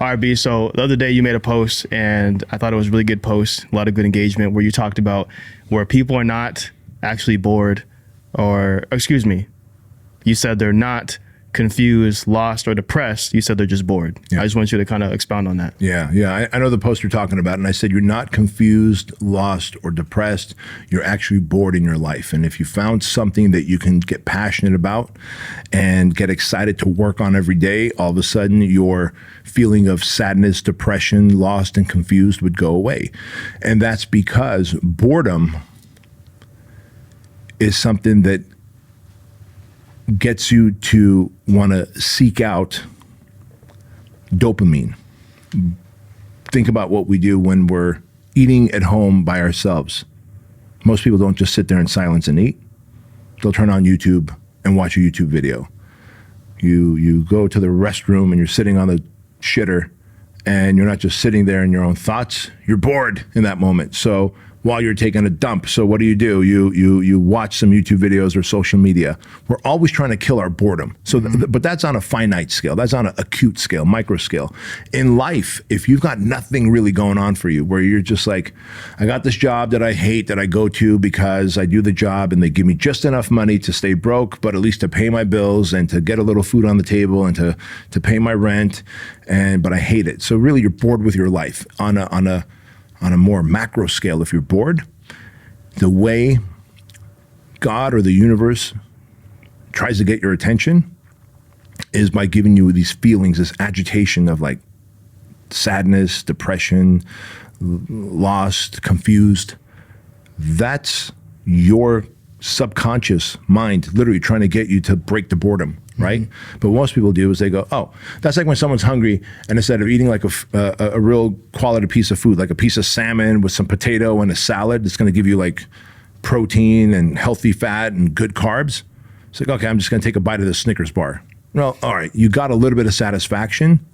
All right, B. So the other day you made a post and I thought it was a really good post, a lot of good engagement where you talked about where people are not actually bored or, excuse me, you said they're not confused, lost, or depressed. You said they're just bored. Yeah. I just want you to kind of expound on that. Yeah. I know the post you're talking about, and I said you're not confused, lost, or depressed. You're actually bored in your life. And if you found something that you can get passionate about and get excited to work on every day, all of a sudden your feeling of sadness, depression, lost, and confused would go away. And that's because boredom is something that gets you to want to seek out dopamine. Think about what we do when we're eating at home by ourselves. Most people don't just sit there in silence and eat. They'll turn on YouTube and watch a YouTube video. You go to the restroom and you're sitting on the shitter and you're not just sitting there in your own thoughts, you're bored in that moment. So while you're taking a dump. So what do? You watch some YouTube videos or social media. We're always trying to kill our boredom. So, but that's on a finite scale. That's on an acute scale, micro scale. In life, if you've got nothing really going on for you, where you're just like, I got this job that I hate that I go to because I do the job and they give me just enough money to stay broke, but at least to pay my bills and to get a little food on the table and to pay my rent. But I hate it. So really you're bored with your life. On a more macro scale, if you're bored, the way God or the universe tries to get your attention is by giving you these feelings, this agitation of like sadness, depression, lost, confused. That's your subconscious mind literally trying to get you to break the boredom, right? But what most people do is they go, oh, that's like when someone's hungry and instead of eating like a real quality piece of food, like a piece of salmon with some potato and a salad that's gonna give you like protein and healthy fat and good carbs, it's like, okay, I'm just gonna take a bite of the Snickers bar. Well, all right, you got a little bit of satisfaction,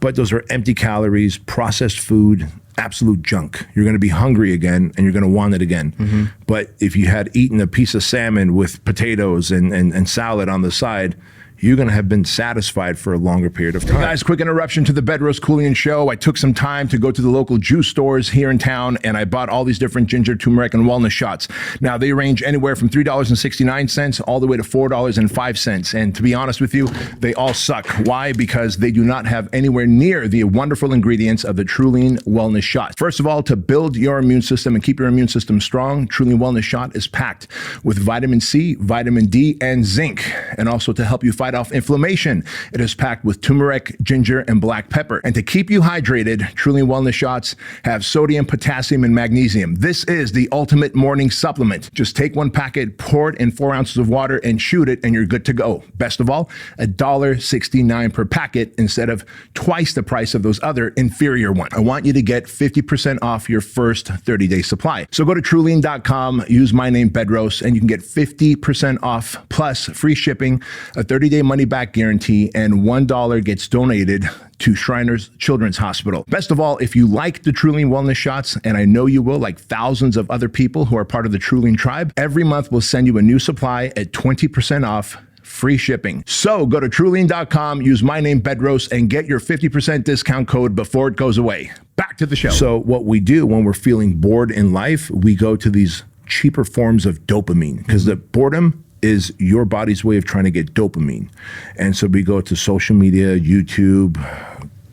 but those are empty calories, processed food, absolute junk. You're gonna be hungry again and you're gonna want it again. But if you had eaten a piece of salmon with potatoes and salad on the side, you're gonna have been satisfied for a longer period of time. Hey guys, quick interruption to the Bedros Keuilian Show. I took some time to go to the local juice stores here in town and I bought all these different ginger, turmeric, and wellness shots. Now they range anywhere from $3.69 all the way to $4.05. And to be honest with you, they all suck. Why? Because they do not have anywhere near the wonderful ingredients of the Trulian Wellness Shot. First of all, to build your immune system and keep your immune system strong, Trulian Wellness Shot is packed with vitamin C, vitamin D, and zinc. And also to help you fight off inflammation, it is packed with turmeric, ginger, and black pepper. And to keep you hydrated, Trulian Wellness Shots have sodium, potassium, and magnesium. This is the ultimate morning supplement. Just take one packet, pour it in 4 ounces of water, and shoot it, and you're good to go. Best of all, $1.69 per packet instead of twice the price of those other inferior ones. I want you to get 50% off your first 30-day supply. So go to Trulian.com, use my name Bedros, and you can get 50% off plus free shipping, a 30-day money-back guarantee, and $1 gets donated to Shriners Children's Hospital. Best of all, if you like the Trulian Wellness Shots, and I know you will, like thousands of other people who are part of the Trulian tribe, every month we'll send you a new supply at 20% off, free shipping. So go to Trulian.com, use my name Bedros, and get your 50% discount code before it goes away. Back to the show. So what we do when we're feeling bored in life, we go to these cheaper forms of dopamine, because the boredom is your body's way of trying to get dopamine. And so we go to social media, YouTube,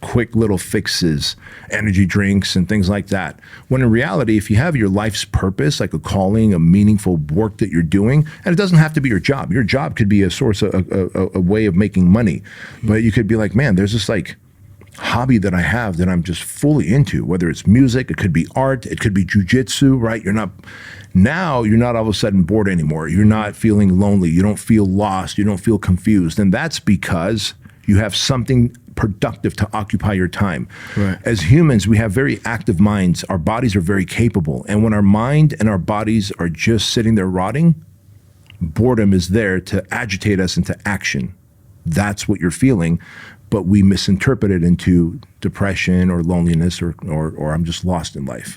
quick little fixes, energy drinks, and things like that. When in reality, if you have your life's purpose, like a calling, a meaningful work that you're doing, and it doesn't have to be your job. Your job could be a source of a way of making money. But you could be like, man, there's this like hobby that I have that I'm just fully into, whether it's music, it could be art, it could be jujitsu, right? Now you're not all of a sudden bored anymore. You're not feeling lonely. You don't feel lost. You don't feel confused. And that's because you have something productive to occupy your time. Right. As humans, we have very active minds. Our bodies are very capable. And when our mind and our bodies are just sitting there rotting, boredom is there to agitate us into action. That's what you're feeling. But we misinterpret it into depression or loneliness or I'm just lost in life.